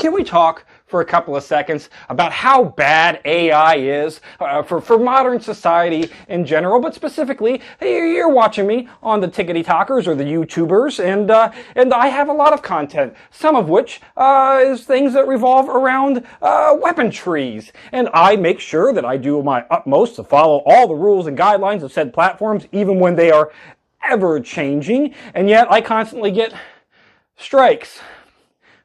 can we talk for a couple of seconds about how bad AI is for modern society in general, but specifically, you're watching me on the Tickety Talkers or the YouTubers, and I have a lot of content, some of which is things that revolve around weapon trees, and I make sure that I do my utmost to follow all the rules and guidelines of said platforms, even when they are ever changing, and yet I constantly get strikes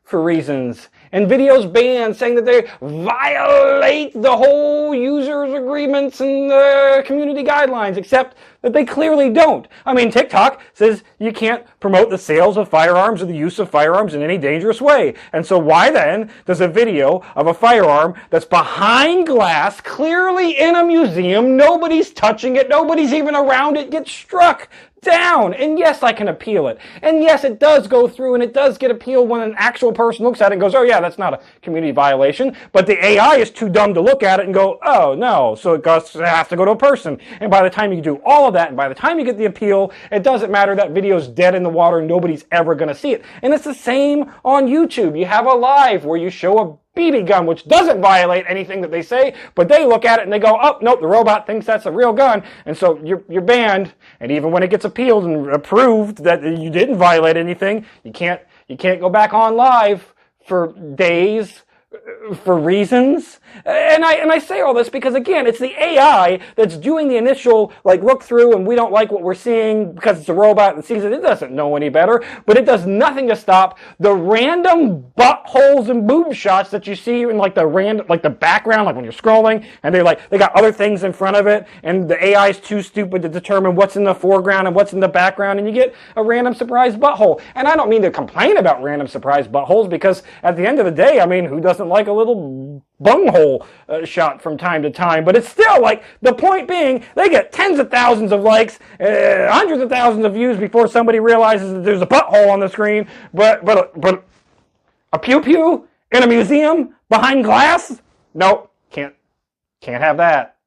for reasons, and videos banned saying that they violate the whole users agreements and community guidelines, except that they clearly don't. I mean, TikTok says you can't promote the sales of firearms or the use of firearms in any dangerous way. And so why then does a video of a firearm that's behind glass, clearly in a museum, nobody's touching it, nobody's even around it, get struck down? And yes, I can appeal it. And yes, it does go through and it does get appealed when an actual person looks at it and goes, oh yeah, that's not a community violation. But the AI is too dumb to look at it and go, oh no, so it has to go to a person. And by the time you do all of that, and by the time you get the appeal, it doesn't matter, that video's dead in the water and nobody's ever going to see it. And it's the same on YouTube. You have a live where you show a BB gun, which doesn't violate anything that they say, but they look at it and they go, oh, nope, the robot thinks that's a real gun, and so you're banned. And even when it gets appealed and approved that you didn't violate anything, you can't go back on live for days for reasons. And I say all this because, again, it's the AI that's doing the initial look through, and we don't like what we're seeing because it's a robot that sees it. It doesn't know any better, but it does nothing to stop the random buttholes and boob shots that you see in the background, like when you're scrolling, and they got other things in front of it, and the AI is too stupid to determine what's in the foreground and what's in the background, and you get a random surprise butthole. And I don't mean to complain about random surprise buttholes, because at the end of the day, I mean, who doesn't like a little bunghole shot from time to time? But it's still the point being, they get tens of thousands of likes, hundreds of thousands of views before somebody realizes that there's a butthole on the screen. But a pew pew in a museum behind glass? Nope, can't have that.